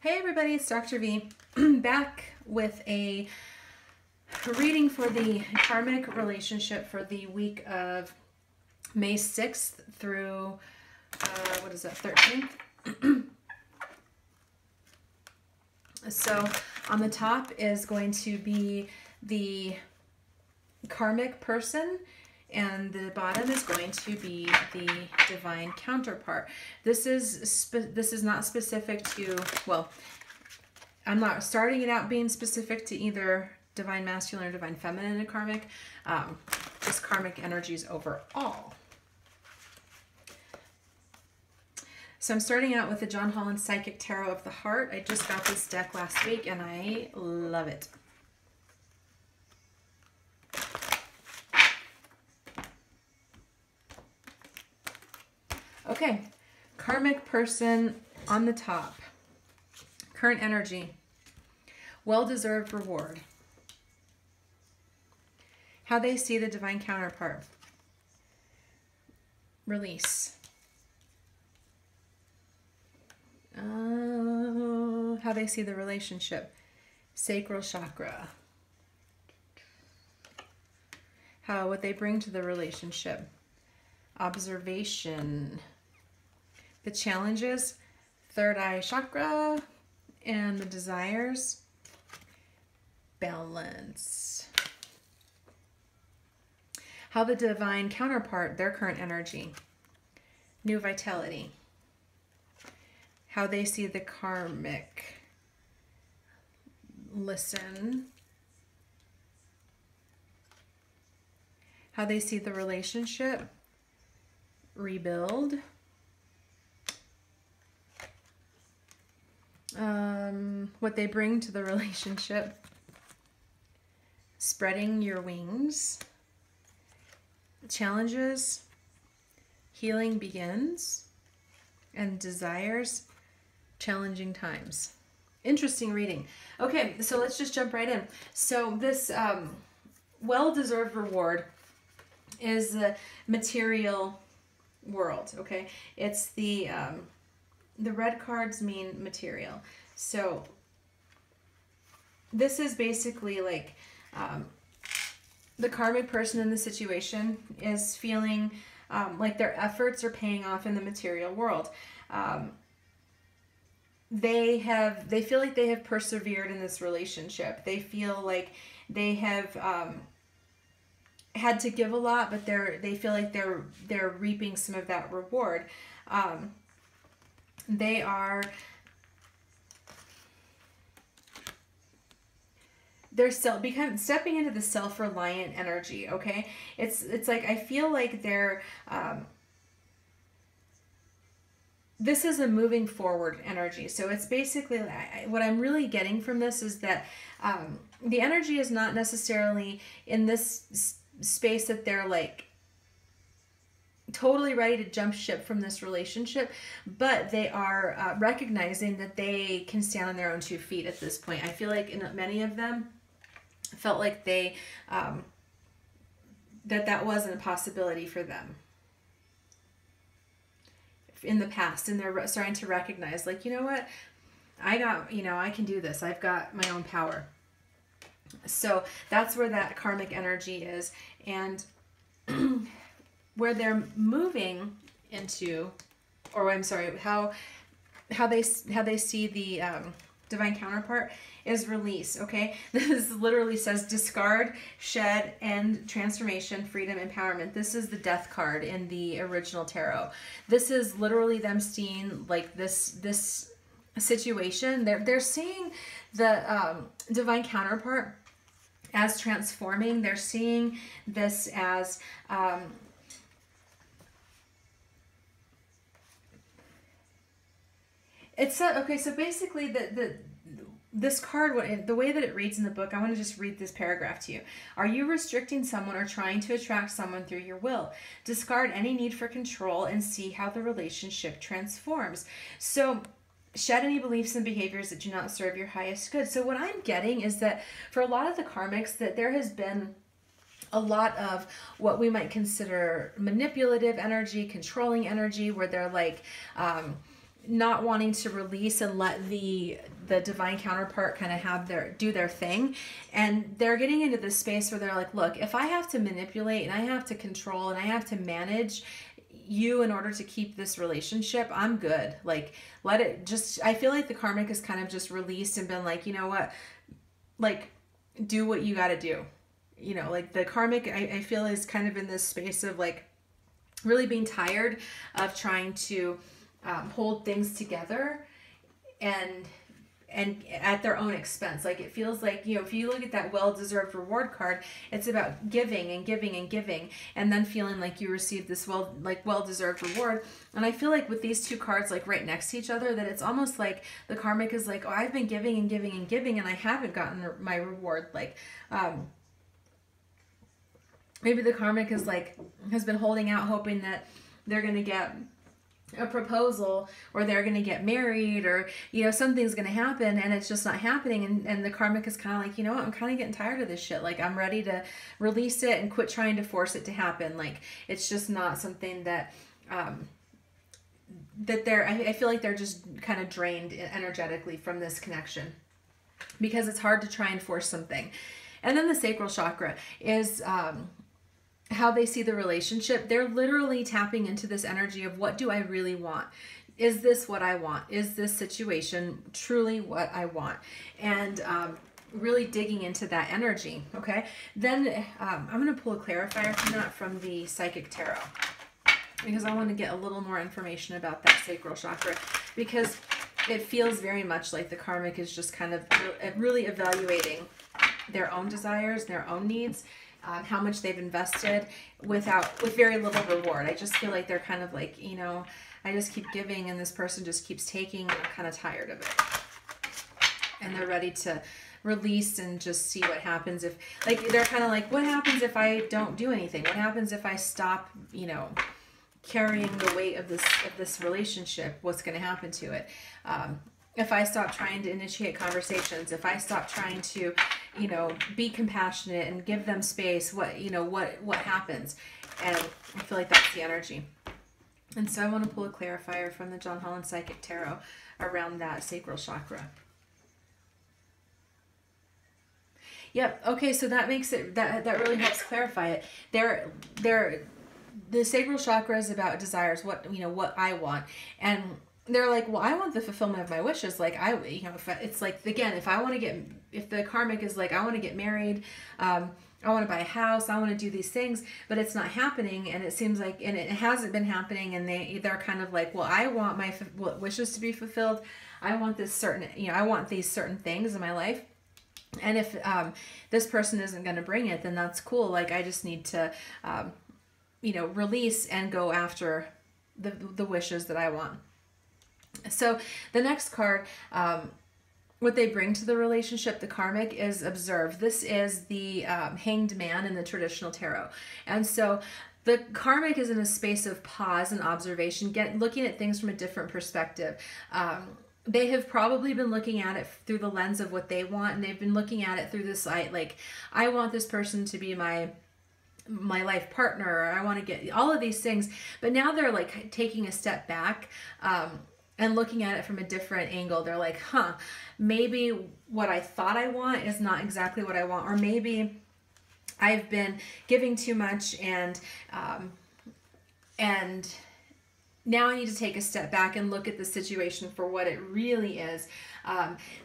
Hey everybody, it's Dr. V back with a reading for the karmic relationship for the week of May 6th through, 13th? So on the top is going to be the karmic person, and the bottom is going to be the divine counterpart. This is not specific to, well, I'm not starting it out being specific to either divine masculine or divine feminine in karmic, just karmic energies overall. So I'm starting out with the John Holland Psychic Tarot of the Heart. I just got this deck last week and I love it. Okay, karmic person on the top. Current energy. Well-deserved reward. How they see the divine counterpart. Release. How they see the relationship. Sacral chakra. What they bring to the relationship. Observation. The challenges, third eye chakra, and the desires, balance. How the divine counterpart, their current energy, new vitality. How they see the karmic, listen. How they see the relationship, rebuild. What they bring to the relationship, spreading your wings, challenges, healing begins, and desires, challenging times. Interesting reading. Okay, so let's just jump right in. So this well-deserved reward is the material world, okay? It's the red cards mean material. So this is basically like the karmic person in the situation is feeling like their efforts are paying off in the material world. They feel like they have persevered in this relationship. They feel like they have had to give a lot, but they feel like they're reaping some of that reward. They are stepping into the self-reliant energy, okay? It's like I feel like they're this is a moving forward energy. So it's basically what I'm really getting from this is that the energy is not necessarily in this space that they're like totally ready to jump ship from this relationship, but they are recognizing that they can stand on their own 2 feet at this point. I feel like many of them felt like they that wasn't a possibility for them in the past, and they're starting to recognize, like, you know what, I can do this. I've got my own power. So that's where that karmic energy is, and where they're moving into, or I'm sorry, how they see the divine counterpart is release, okay? This literally says discard, shed, end, transformation, freedom, empowerment. This is the death card in the original tarot. This is literally them seeing like this situation. They're seeing the divine counterpart as transforming. They're seeing this as okay, so basically this card, the way that it reads in the book, I want to just read this paragraph to you. Are you restricting someone or trying to attract someone through your will? Discard any need for control and see how the relationship transforms. So shed any beliefs and behaviors that do not serve your highest good. So what I'm getting is that for a lot of the karmics, that there has been a lot of what we might consider manipulative energy, controlling energy, where they're like not wanting to release and let the the divine counterpart kind of have do their thing, and they're getting into this space where they're like, look, if I have to manipulate and I have to control and I have to manage you in order to keep this relationship, I'm good. Like, let it just, I feel like the karmic is kind of just released and been like, you know what, like, do what you got to do. You know, like the karmic, I feel is kind of in this space of like really being tired of trying to hold things together and at their own expense. Like, it feels like, you know, if you look at that well-deserved reward card, it's about giving and giving and giving, and then feeling like you received this well-deserved reward. And I feel like with these two cards like right next to each other, that it's almost like the karmic is like, oh, I've been giving and giving and giving, and I haven't gotten my reward. Like, maybe the karmic is like, has been holding out, hoping that they're going to get a proposal, or they're going to get married, or, you know, something's going to happen, and it's just not happening. And the karmic is kind of like, you know what, I'm kind of getting tired of this shit. Like, I'm ready to release it and quit trying to force it to happen. Like, it's just not something that, that I feel like they're just kind of drained energetically from this connection, because it's hard to try and force something. And then the sacral chakra is, how they see the relationship. They're literally tapping into this energy of, what do I really want? Is this what I want? Is this situation truly what I want? And really digging into that energy. Okay. Then I'm going to pull a clarifier from that, from the Psychic Tarot, because I want to get a little more information about that sacral chakra, because it feels very much like the karmic is just kind of really evaluating their own desires, their own needs, how much they've invested with very little reward. I just feel like they're kind of like, you know, I just keep giving and this person just keeps taking, and I'm kind of tired of it. And they're ready to release and just see what happens if, like, they're kind of like, what happens if I don't do anything? What happens if I stop, you know, carrying the weight of this relationship? What's going to happen to it? If I stop trying to initiate conversations, if I stop trying to, you know, be compassionate and give them space, what happens? And I feel like that's the energy. And so I want to pull a clarifier from the John Holland Psychic Tarot around that sacral chakra. Yep. Okay. So that makes it, that really helps clarify it. The sacral chakra is about desires, what I want. And they're like, well, I want the fulfillment of my wishes. Like, it's like, again, if the karmic is like, I want to get married, I want to buy a house, I want to do these things, but it's not happening. And it seems like, and it hasn't been happening. And they're kind of like, well, I want my wishes to be fulfilled. I want this certain, I want these certain things in my life. And if this person isn't going to bring it, then that's cool. Like, I just need to, release and go after the wishes that I want. So the next card, what they bring to the relationship, the karmic, is observe. This is the Hanged Man in the traditional tarot. And so the karmic is in a space of pause and observation, looking at things from a different perspective. They have probably been looking at it through the lens of what they want, and they've been looking at it through this like, I want this person to be my life partner, or I want to get all of these things. But now they're like taking a step back, and looking at it from a different angle. They're like, maybe what I thought I want is not exactly what I want. Or maybe I've been giving too much, and now I need to take a step back and look at the situation for what it really is.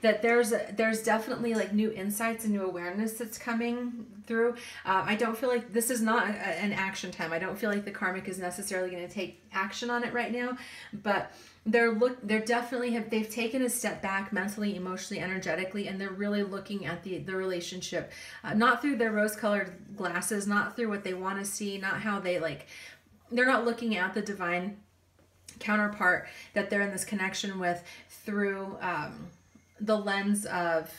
That there's definitely like new insights and new awareness that's coming through. I don't feel like this is not an action time. I don't feel like the karmic is necessarily going to take action on it right now, but they've taken a step back mentally, emotionally, energetically, and they're really looking at the relationship, not through their rose-colored glasses, not through what they want to see, not how they're not looking at the divine counterpart that they're in this connection with through the lens of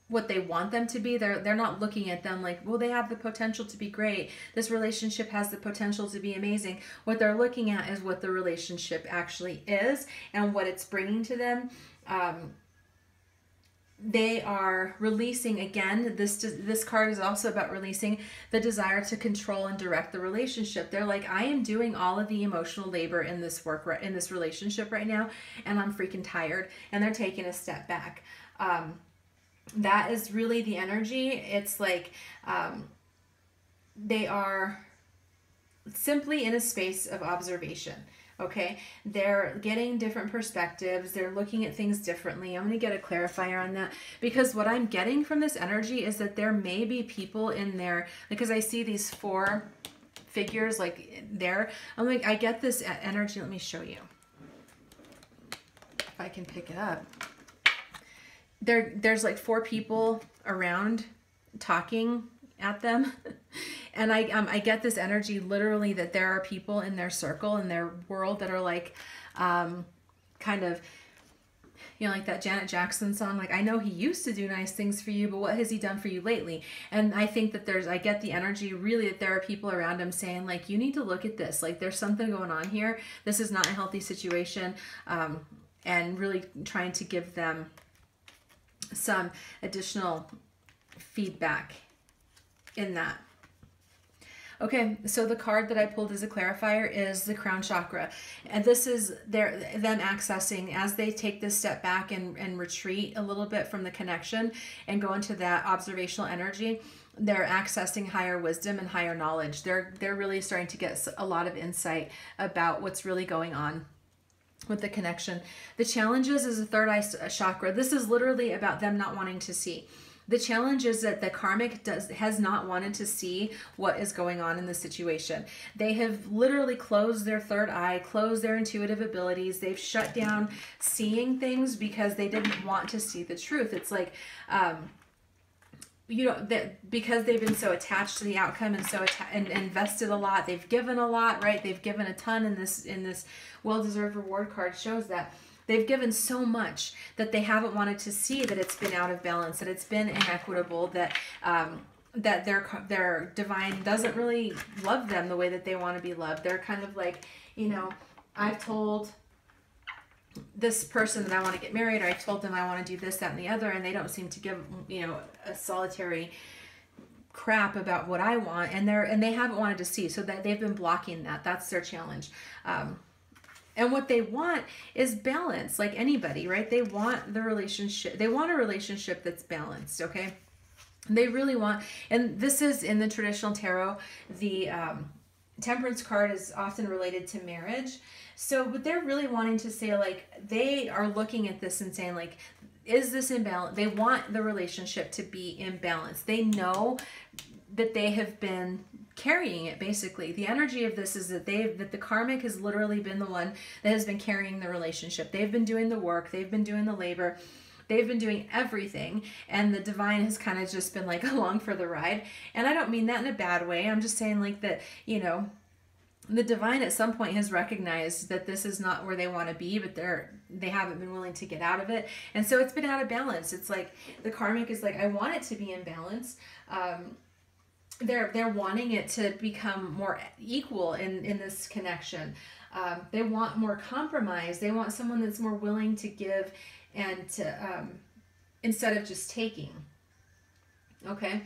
what they want them to be. They're not looking at them like, well, they have the potential to be great. This relationship has the potential to be amazing. What they're looking at is what the relationship actually is and what it's bringing to them. they are releasing, again, this card is also about releasing the desire to control and direct the relationship. They're like, I am doing all of the emotional labor in this in this relationship right now, and I'm freaking tired. And they're taking a step back. That is really the energy. It's like they are simply in a space of observation. Okay, they're getting different perspectives. They're looking at things differently. I'm going to get a clarifier on that, because what I'm getting from this energy is that there may be people in there, because I see these 4 figures like there. I'm like, I get this energy. Let me show you if I can pick it up. There's like 4 people around talking at them. And I get this energy literally that there are people in their circle, in their world, that are like, kind of, you know, like that Janet Jackson song, like, I know he used to do nice things for you, but what has he done for you lately? And I think that I get the energy really that there are people around him saying, like, you need to look at this. Like, there's something going on here. This is not a healthy situation. And really trying to give them some additional feedback in that. Okay, so the card that I pulled as a clarifier is the crown chakra. And this is them accessing, as they take this step back and retreat a little bit from the connection and go into that observational energy, they're accessing higher wisdom and higher knowledge. They're really starting to get a lot of insight about what's really going on with the connection. The challenges is the third eye chakra. This is literally about them not wanting to see. The challenge is that the karmic has not wanted to see what is going on in the situation. They have literally closed their third eye, closed their intuitive abilities. They've shut down seeing things because they didn't want to see the truth. It's like, you know, that because they've been so attached to the outcome and so and invested a lot, they've given a lot, right? They've given a ton in this well-deserved reward card shows that. They've given so much that they haven't wanted to see that it's been out of balance, that it's been inequitable, that that their divine doesn't really love them the way that they want to be loved. They're kind of like, you know, I've told this person that I want to get married, or I've told them I want to do this, that, and the other, and they don't seem to give, you know, a solitary crap about what I want, and they haven't wanted to see, so that they've been blocking that. That's their challenge. And what they want is balance, like anybody, right? They want the relationship. They want a relationship that's balanced, okay? They really want, and this is in the traditional tarot, the Temperance card is often related to marriage. So, but they're really wanting to say, like, they are looking at this and saying, like, is this in balance? They want the relationship to be in balance. They know that they have been carrying it, basically. The energy of this is that the karmic has literally been the one that has been carrying the relationship. They've been doing the work, they've been doing the labor, they've been doing everything, and the divine has kind of just been like along for the ride. And I don't mean that in a bad way. I'm just saying, like, that, you know, the divine at some point has recognized that this is not where they want to be, but they haven't been willing to get out of it. And so it's been out of balance. It's like the karmic is like, I want it to be in balance. They're wanting it to become more equal in this connection. They want more compromise. They want someone that's more willing to give and to instead of just taking. Okay.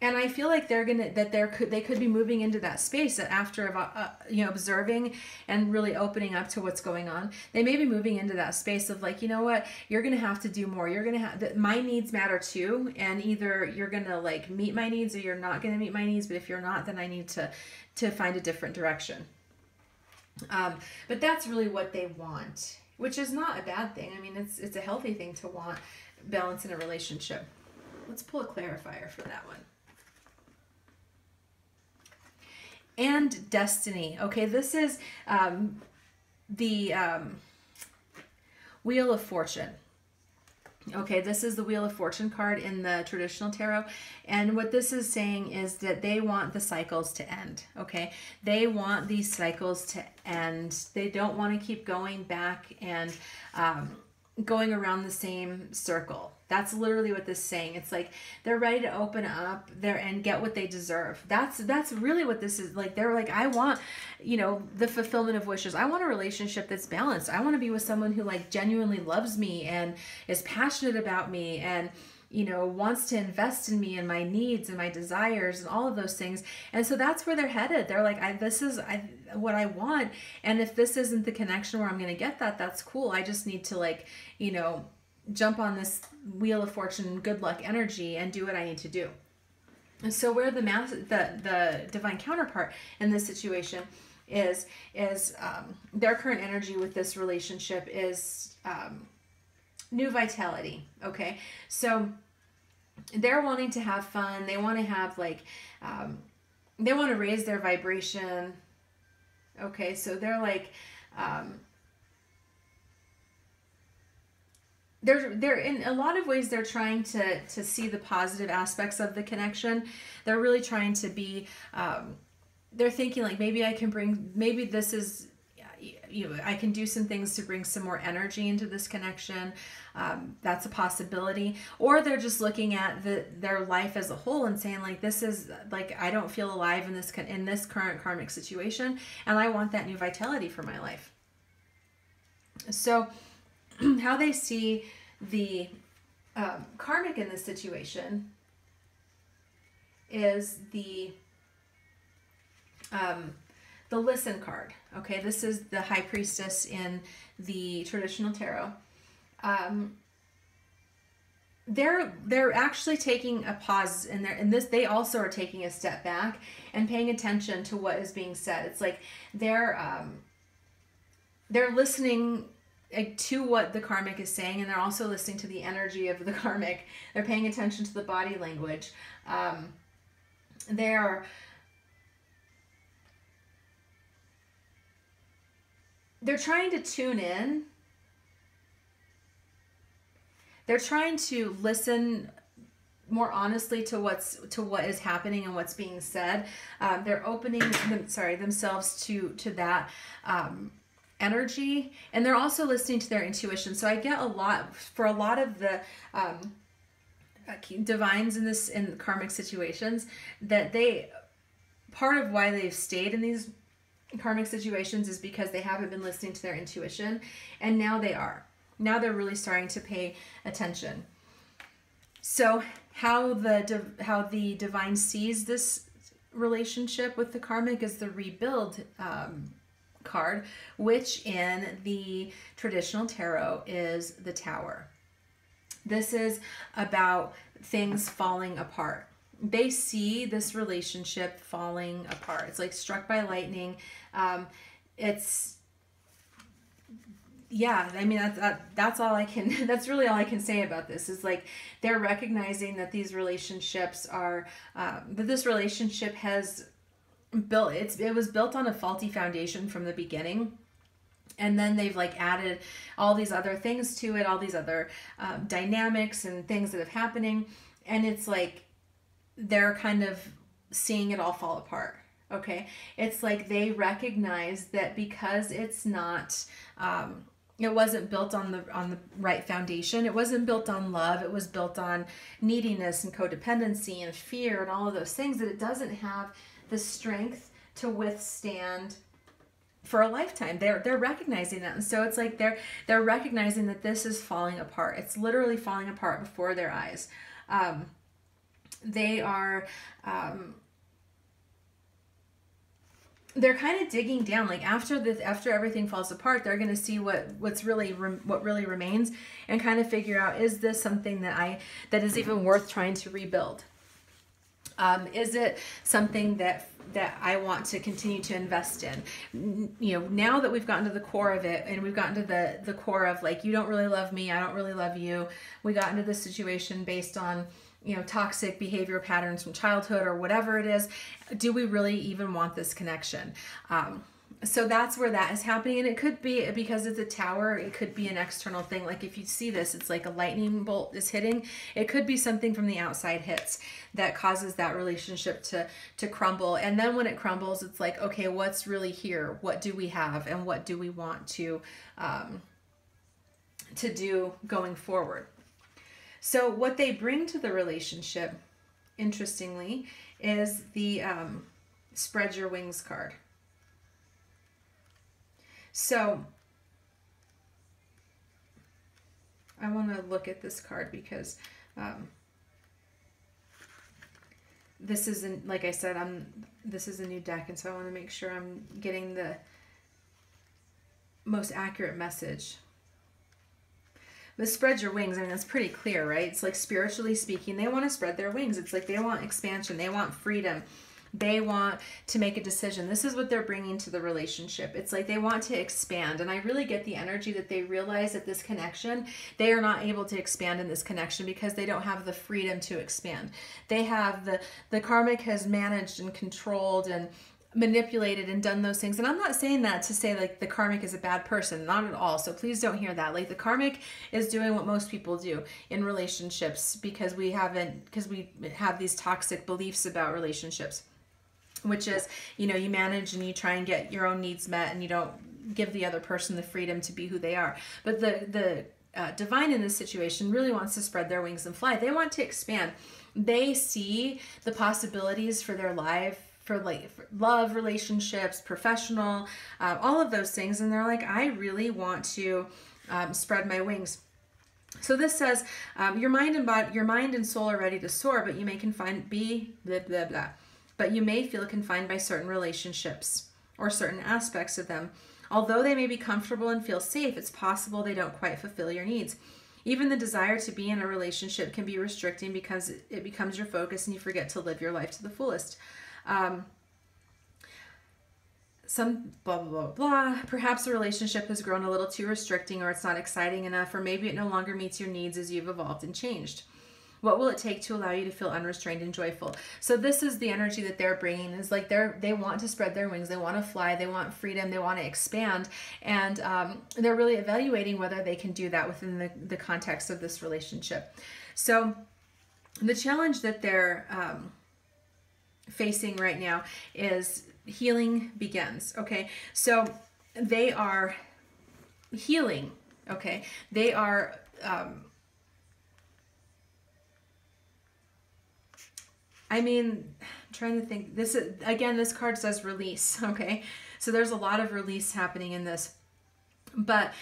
And I feel like they could be moving into that space after you know, observing and really opening up to what's going on. They may be moving into that space of like, you know what, you're gonna have to do more. You're gonna have my needs matter too, and either you're gonna like meet my needs or you're not gonna meet my needs. But if you're not, then I need to find a different direction. But that's really what they want, which is not a bad thing. I mean, it's a healthy thing to want balance in a relationship. Let's pull a clarifier for that one. And destiny. Okay, this is the Wheel of Fortune. Okay, this is the Wheel of Fortune card in the traditional tarot. And what this is saying is that they want the cycles to end. Okay, they want these cycles to end. They don't want to keep going back and going around the same circle. That's literally what this is saying. It's like they're ready to open up there and get what they deserve. That's really what this is. Like, they're like, I want, you know, the fulfillment of wishes. I want a relationship that's balanced. I want to be with someone who like genuinely loves me and is passionate about me and, you know, wants to invest in me and my needs and my desires and all of those things. And so that's where they're headed. They're like, this is what I want. And if this isn't the connection where I'm going to get that, that's cool. I just need to, like, you know, jump on this wheel of fortune, good luck energy and do what I need to do. And so where the divine counterpart in this situation is their current energy with this relationship is new vitality. Okay. So they're wanting to have fun. They want to have like, they want to raise their vibration. Okay. So they're like, they're in a lot of ways, they're trying to see the positive aspects of the connection. They're really trying to be, they're thinking like, maybe this is, you know, I can do some things to bring some more energy into this connection. That's a possibility. Or they're just looking at their life as a whole and saying like, this is like, I don't feel alive in this current karmic situation. And I want that new vitality for my life. So how they see the karmic in this situation is the listen card. Okay, this is the high priestess in the traditional tarot. They're actually taking a pause in this. They also are taking a step back and paying attention to what is being said. It's like they're listening to what the karmic is saying, and they're also listening to the energy of the karmic. They're paying attention to the body language. They're trying to tune in. They're trying to listen more honestly to what is happening and what's being said. They're opening themselves to that energy, and they're also listening to their intuition. So I get a lot of the divines in karmic situations, that part of why they've stayed in these karmic situations is because they haven't been listening to their intuition, and now they are. Now they're really starting to pay attention. So how the divine sees this relationship with the karmic is the rebuild card, which in the traditional tarot is the Tower. This is about things falling apart. They see this relationship falling apart. It's like struck by lightning. Yeah, I mean, that's all I can, that's really all I can say about this, is like, they're recognizing that these relationships are, that this relationship has it was built on a faulty foundation from the beginning. And then they've like added all these other things to it, all these other dynamics and things that have happening. And it's like, they're kind of seeing it all fall apart. Okay. It's like they recognize that because it's not, it wasn't built on the right foundation. It wasn't built on love. It was built on neediness and codependency and fear and all of those things, that it doesn't have the strength to withstand for a lifetime. They're recognizing that. And so it's like they're recognizing that this is falling apart. It's literally falling apart before their eyes. They are, they're kind of digging down. Like after everything falls apart, they're going to see what really remains, and kind of figure out, is this something that is even worth trying to rebuild? Is it something that I want to continue to invest in? You know, now that we've gotten to the core of it, and we've gotten to the core of like, you don't really love me, I don't really love you. We got into this situation based on, you know, toxic behavior patterns from childhood or whatever it is. Do we really even want this connection? So that's where that is happening. And it could be because it's a tower. It could be an external thing. Like if you see this, it's like a lightning bolt is hitting. It could be something from the outside hits that causes that relationship to crumble. And then when it crumbles, it's like, okay, what's really here? What do we have? And what do we want to to do going forward. So what they bring to the relationship, interestingly, is the spread your wings card. So I want to look at this card because this isn't, like I said, this is a new deck, and so I want to make sure I'm getting the most accurate message. But spread your wings, I mean, that's pretty clear, right? It's like, spiritually speaking, they want to spread their wings. It's like they want expansion. They want freedom. They want to make a decision. This is what they're bringing to the relationship. It's like they want to expand. And I really get the energy that they realize that this connection, they are not able to expand in this connection because they don't have the freedom to expand. They have the karmic has managed and controlled and manipulated and done those things. And I'm not saying that to say like the karmic is a bad person, not at all. So please don't hear that. Like, the karmic is doing what most people do in relationships because we have these toxic beliefs about relationships, which is, you know, you manage and you try and get your own needs met and you don't give the other person the freedom to be who they are. But the divine in this situation really wants to spread their wings and fly. They want to expand. They see the possibilities for their life, for love, relationships, professional, all of those things. And they're like, I really want to spread my wings. So this says, your mind and soul are ready to soar, but you may be blah, blah, blah. But you may feel confined by certain relationships or certain aspects of them. Although they may be comfortable and feel safe, it's possible they don't quite fulfill your needs. Even the desire to be in a relationship can be restricting because it becomes your focus and you forget to live your life to the fullest. Some blah, blah, blah, blah. Perhaps the relationship has grown a little too restricting, or it's not exciting enough, or maybe it no longer meets your needs as you've evolved and changed. What will it take to allow you to feel unrestrained and joyful? So this is the energy that they're bringing, is like they want to spread their wings. They want to fly. They want freedom. They want to expand. And they're really evaluating whether they can do that within the context of this relationship. So the challenge that they're facing right now is healing begins. Okay. So they are healing. Okay. They are, I mean, I'm trying to think. This is, again, this card says release. Okay. So there's a lot of release happening in this, but,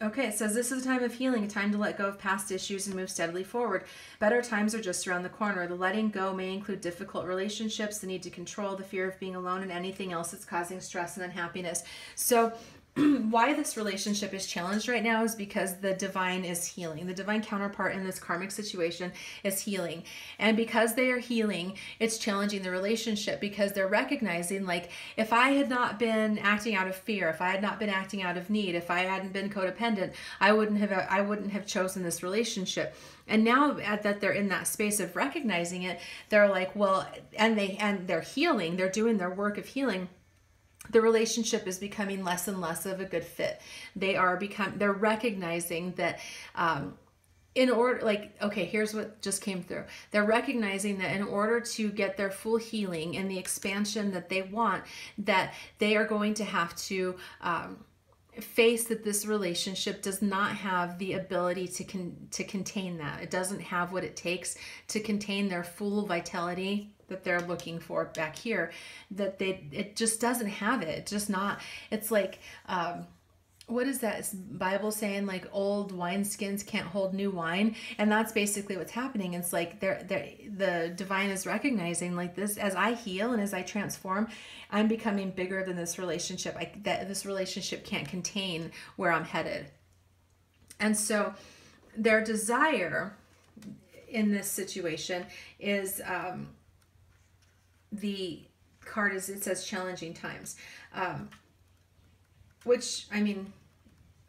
okay, it says this is a time of healing, a time to let go of past issues and move steadily forward. Better times are just around the corner. The letting go may include difficult relationships, the need to control, the fear of being alone, and anything else that's causing stress and unhappiness. So why this relationship is challenged right now is because the divine is healing. The divine counterpart in this karmic situation is healing. And because they are healing, it's challenging the relationship because they're recognizing, like, if I had not been acting out of fear, if I had not been acting out of need, if I hadn't been codependent, I wouldn't have chosen this relationship. And now that they're in that space of recognizing it, they're like, well, and they're healing, they're doing their work of healing. The relationship is becoming less and less of a good fit. They're recognizing that in order, like, okay, here's what just came through. They're recognizing that in order to get their full healing and the expansion that they want, that they are going to have to face that this relationship does not have the ability to contain that. It doesn't have what it takes to contain their full vitality that they're looking for back here, that it just doesn't have it. It's just not, it's like, what is that Bible saying? Like, old wineskins can't hold new wine. And that's basically what's happening. It's like the divine is recognizing, like, this, as I heal and as I transform, I'm becoming bigger than this relationship. That this relationship can't contain where I'm headed. And so their desire in this situation is, the card is, it says challenging times, which, I mean,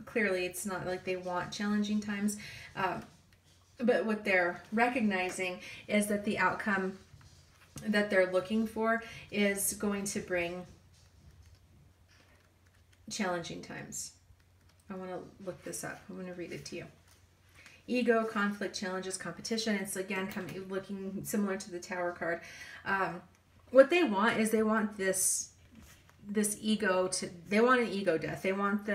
clearly it's not like they want challenging times, but what they're recognizing is that the outcome that they're looking for is going to bring challenging times. I want to look this up. I'm going to read it to you. Ego, conflict, challenges, competition. It's again looking similar to the Tower card. What they want is they want this ego they want an ego death. They want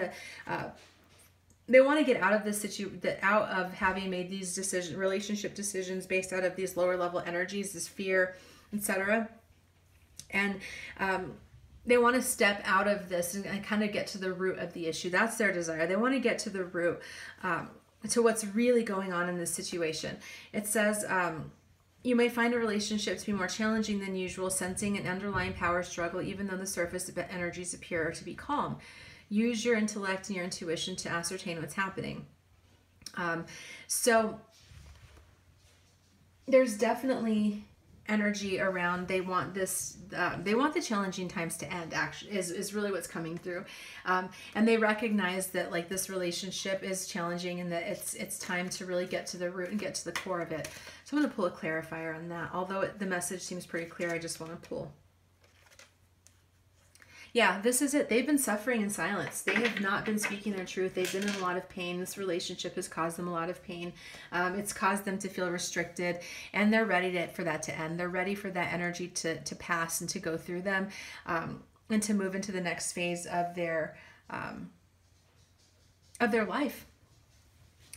they want to get out of this out of having made these relationship decisions based out of these lower level energies, this fear, etc. And they want to step out of this and kind of get to the root of the issue. That's their desire. They want to get to the root, to what's really going on in this situation. It says, you may find a relationship to be more challenging than usual, sensing an underlying power struggle, even though the surface energies appear to be calm. Use your intellect and your intuition to ascertain what's happening. So there's definitely energy around, they want this, they want the challenging times to end, actually, is really what's coming through. And they recognize that like this relationship is challenging and that it's time to really get to the root and get to the core of it. So I'm going to pull a clarifier on that. Although the message seems pretty clear, I just want to pull. Yeah, this is it. They've been suffering in silence. They have not been speaking their truth. They've been in a lot of pain. This relationship has caused them a lot of pain. It's caused them to feel restricted, and they're ready for that to end. They're ready for that energy to pass and to go through them, and to move into the next phase of their life.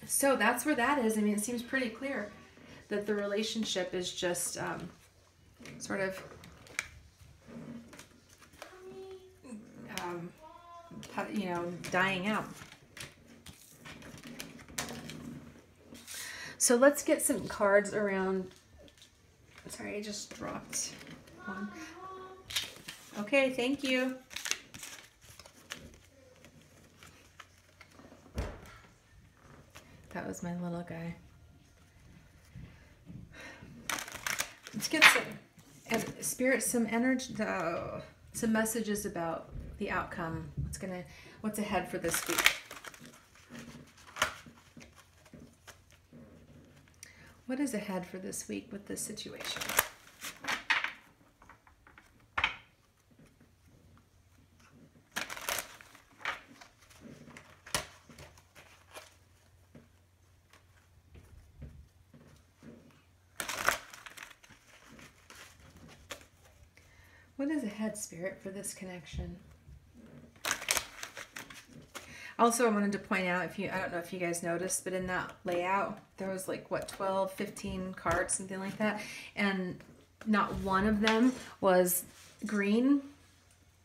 So that's where that is. I mean, it seems pretty clear that the relationship is just sort of dying out. So let's get some cards around. Sorry, I just dropped one. Okay, thank you. That was my little guy. Let's get some spirit, some energy, some messages about the outcome. What's ahead for this week? What is ahead for this week with this situation? What is ahead, Spirit, for this connection? Also, I wanted to point out, I don't know if you guys noticed, but in that layout, there was like, what, 12, 15 cards, something like that. And not one of them was green,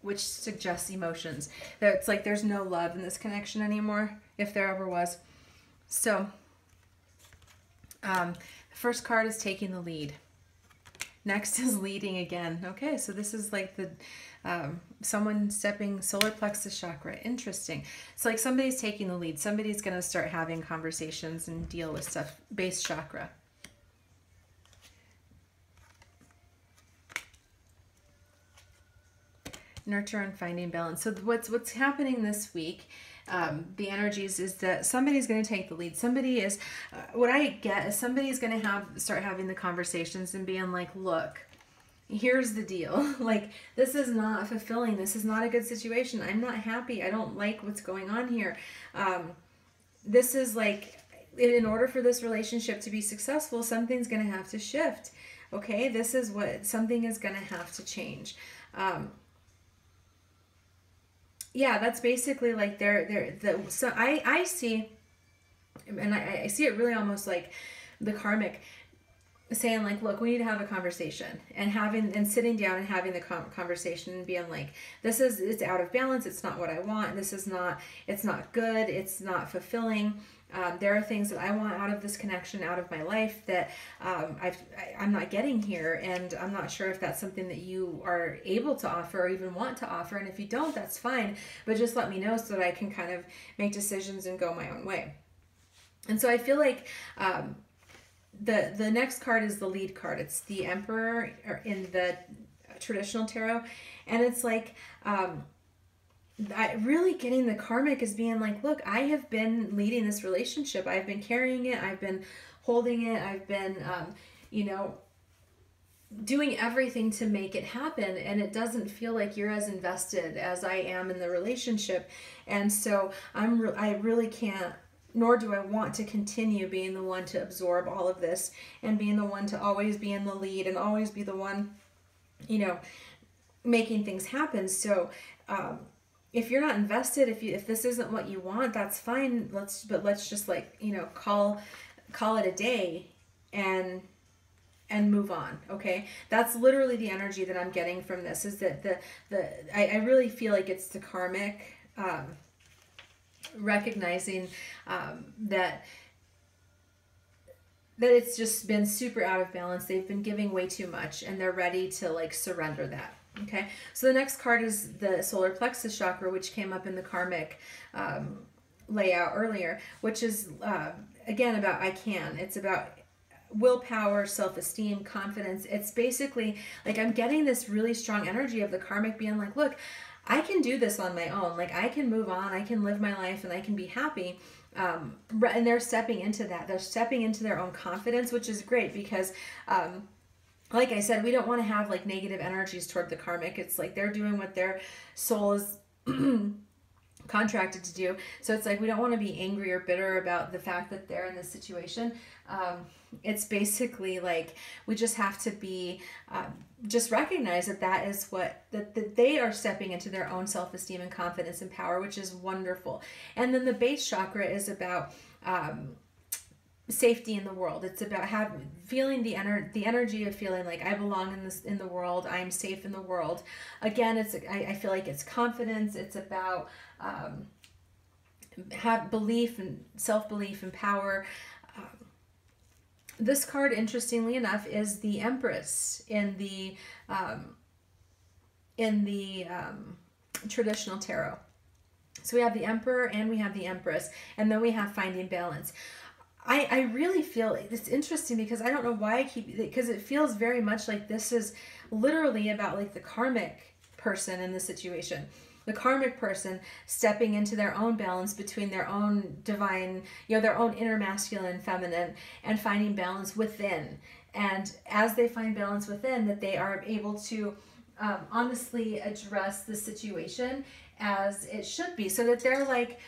which suggests emotions. It's like there's no love in this connection anymore, if there ever was. So, the first card is taking the lead. Next is leading again. Okay, so this is like the someone stepping solar plexus chakra. Interesting. It's like somebody's taking the lead. Somebody's going to start having conversations and deal with stuff. Base chakra. Nurture and finding balance. So what's happening this week, the energies, is that somebody's going to take the lead. Somebody is, what I get is somebody's going to start having the conversations and being like, look, here's the deal. Like, this is not fulfilling. This is not a good situation. I'm not happy. I don't like what's going on here. This is like, in order for this relationship to be successful, something's going to have to shift. Okay, this is what, something is going to have to change. Yeah, that's basically like so I see, and I see it really almost like the karmic saying like, look, we need to have a conversation, and sitting down and having the conversation and being like, it's out of balance. It's not what I want. It's not good. It's not fulfilling. There are things that I want out of this connection, out of my life, that I'm not getting here, and I'm not sure if that's something that you are able to offer or even want to offer. And if you don't, that's fine, but just let me know so that I can kind of make decisions and go my own way. And so I feel like the next card is the lead card. It's the Emperor in the traditional tarot, and it's like really getting the karmic is being like, look, I have been leading this relationship. I've been carrying it. I've been holding it. I've been, doing everything to make it happen. And it doesn't feel like you're as invested as I am in the relationship. And so I really can't, nor do I want to continue being the one to absorb all of this and being the one to always be in the lead and always be the one, making things happen. So, if you're not invested, if this isn't what you want, that's fine. Let's just like, you know, call it a day and move on. Okay. That's literally the energy that I'm getting from this, is that I really feel like it's the karmic, recognizing, that it's just been super out of balance. They've been giving way too much and they're ready to like surrender that. Okay. So the next card is the solar plexus chakra, which came up in the karmic, layout earlier, which is, again, about I can. It's about willpower, self-esteem, confidence. It's basically like I'm getting this really strong energy of the karmic being like, look, I can do this on my own. Like I can move on, I can live my life, and I can be happy. And they're stepping into that. They're stepping into their own confidence, which is great because, like I said, we don't want to have like negative energies toward the karmic. It's like they're doing what their soul is contracted to do. So it's like we don't want to be angry or bitter about the fact that they're in this situation. It's basically like we just have to be, just recognize that is what, that they are stepping into their own self-esteem and confidence and power, which is wonderful. And then the base chakra is about safety in the world. It's about feeling the energy of feeling like I belong in the world. I'm safe in the world. Again, I feel like it's confidence. It's about have belief and self-belief and power. This card, interestingly enough, is the Empress in the traditional tarot. So we have the Emperor and we have the Empress, and then we have finding balance. I really feel it's interesting because I don't know why because it feels very much like this is literally about like the karmic person in the situation. The karmic person stepping into their own balance between their own divine, you know, their own inner masculine and feminine, and finding balance within. And as they find balance within, that they are able to honestly address the situation as it should be, so that they're like,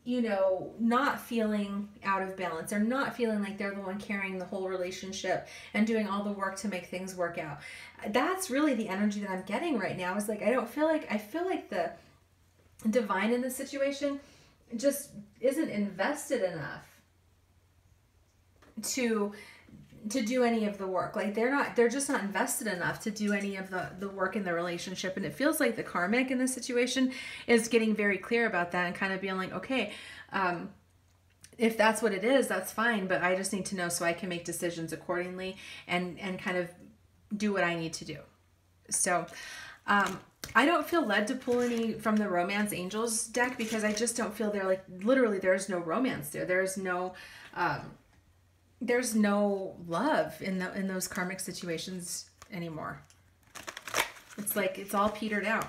you know, not feeling out of balance, or not feeling like they're the one carrying the whole relationship and doing all the work to make things work out. That's really the energy that I'm getting right now, is like, I feel like the divine in this situation just isn't invested enough to do any of the work. Like they're just not invested enough to do any of the work in the relationship. And it feels like the karmic in this situation is getting very clear about that and kind of being like, okay, if that's what it is, that's fine, but I just need to know so I can make decisions accordingly and kind of do what I need to do. So I don't feel led to pull any from the Romance Angels deck, because I just don't feel like literally there's no romance there. There's no love in those karmic situations anymore. It's like it's all petered out.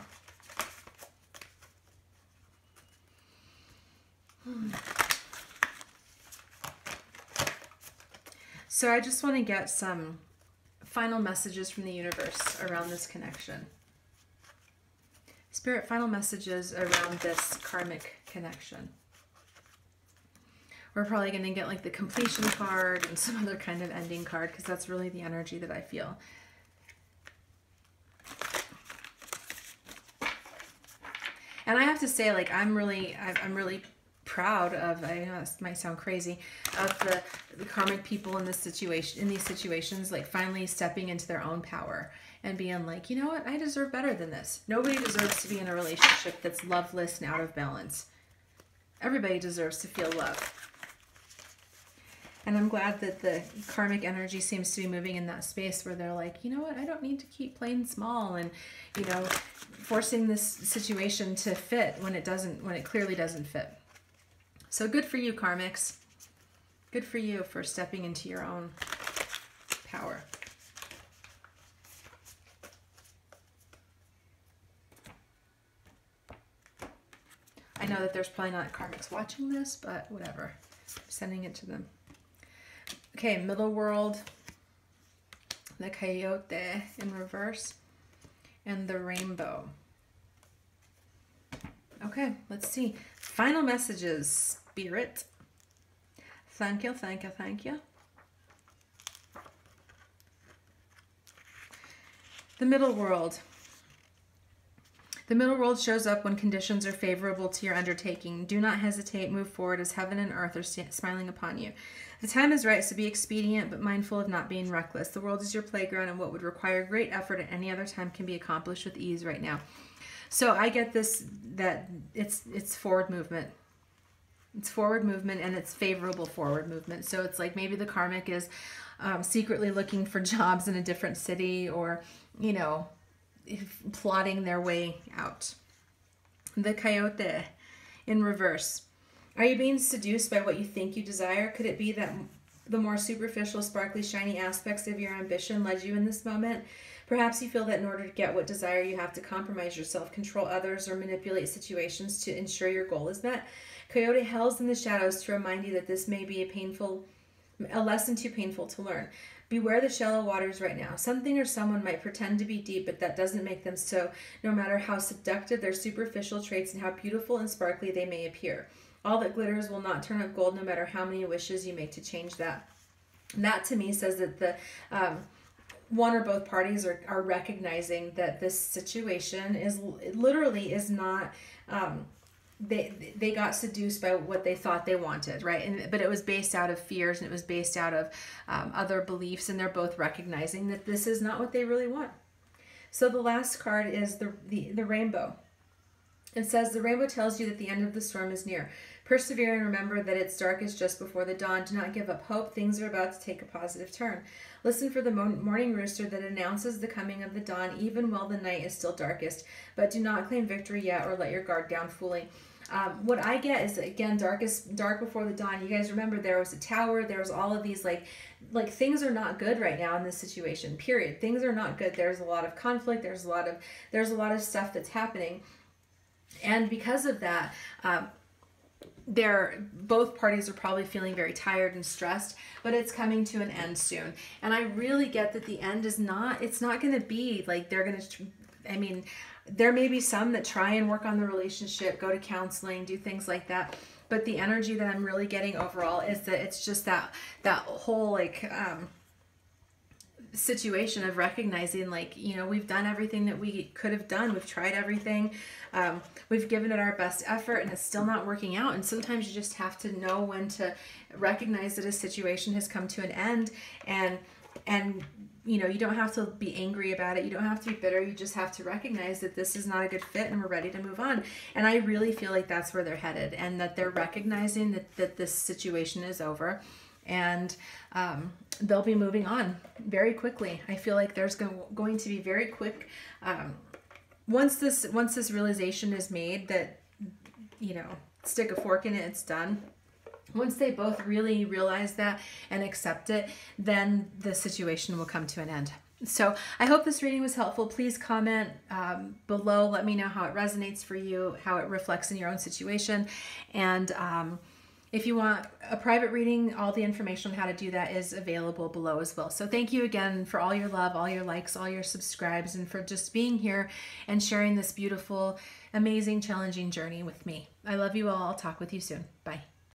So I just want to get some final messages from the universe around this connection. Spirit, final messages around this karmic connection. We're probably going to get like the completion card and some other kind of ending card, because that's really the energy that I feel. And I have to say, like, I'm really proud of, I know this might sound crazy, of the karmic people in these situations, like finally stepping into their own power and being like, you know what, I deserve better than this. Nobody deserves to be in a relationship that's loveless and out of balance. Everybody deserves to feel love. And I'm glad that the karmic energy seems to be moving in that space where they're like, you know what, I don't need to keep playing small and, you know, forcing this situation to fit when it clearly doesn't fit. So good for you, karmics. Good for you for stepping into your own power. I know that there's probably not karmics watching this, but whatever. I'm sending it to them. Okay, middle world, the coyote in reverse, and the rainbow. Okay, let's see. Final messages, Spirit. Thank you, thank you, thank you. The middle world. The middle road shows up when conditions are favorable to your undertaking. Do not hesitate. Move forward as heaven and earth are smiling upon you. The time is right, so be expedient but mindful of not being reckless. The world is your playground, and what would require great effort at any other time can be accomplished with ease right now. So I get this, that it's forward movement. It's forward movement, and it's favorable forward movement. So it's like maybe the karmic is secretly looking for jobs in a different city, or, you know, plotting their way out. The coyote in reverse. Are you being seduced by what you think you desire? Could it be that the more superficial, sparkly, shiny aspects of your ambition led you in this moment? Perhaps you feel that in order to get what desire, you have to compromise yourself, control others, or manipulate situations to ensure your goal is met. Coyote howls in the shadows to remind you that this may be a lesson too painful to learn. Beware the shallow waters right now. Something or someone might pretend to be deep, but that doesn't make them so, no matter how seductive their superficial traits and how beautiful and sparkly they may appear. All that glitters will not turn up gold, no matter how many wishes you make to change that. And that to me says that the one or both parties are recognizing that this situation is not they got seduced by what they thought they wanted, right? But it was based out of fears, and it was based out of other beliefs, and they're both recognizing that this is not what they really want. So the last card is the rainbow. It says, the rainbow tells you that the end of the storm is near. Persevere and remember that its darkest just before the dawn. Do not give up hope. Things are about to take a positive turn. Listen for the morning rooster that announces the coming of the dawn, even while the night is still darkest. But do not claim victory yet, or let your guard down fully. What I get is, again, dark before the dawn. You guys remember there was a tower. There was all of these like things are not good right now in this situation. Period. Things are not good. There's a lot of conflict. There's a lot of stuff that's happening, and because of that, both parties are probably feeling very tired and stressed, but it's coming to an end soon. And I really get that the end is not, it's not going to be like they're going to, I mean, there may be some that try and work on the relationship, go to counseling, do things like that. But the energy that I'm really getting overall is that it's just that whole like situation of recognizing, like, you know, we've done everything that we could have done. We've tried everything. We've given it our best effort, and it's still not working out. And sometimes you just have to know when to recognize that a situation has come to an end, and you know, you don't have to be angry about it. You don't have to be bitter. You just have to recognize that this is not a good fit and we're ready to move on. And I really feel like that's where they're headed, and that they're recognizing that this situation is over, and they'll be moving on very quickly. I feel like there's going to be very quick, once this realization is made that, you know, stick a fork in it, it's done. Once they both really realize that and accept it, then the situation will come to an end. So I hope this reading was helpful. Please comment below. Let me know how it resonates for you, how it reflects in your own situation. And if you want a private reading, all the information on how to do that is available below as well. So thank you again for all your love, all your likes, all your subscribes, and for just being here and sharing this beautiful, amazing, challenging journey with me. I love you all. I'll talk with you soon. Bye.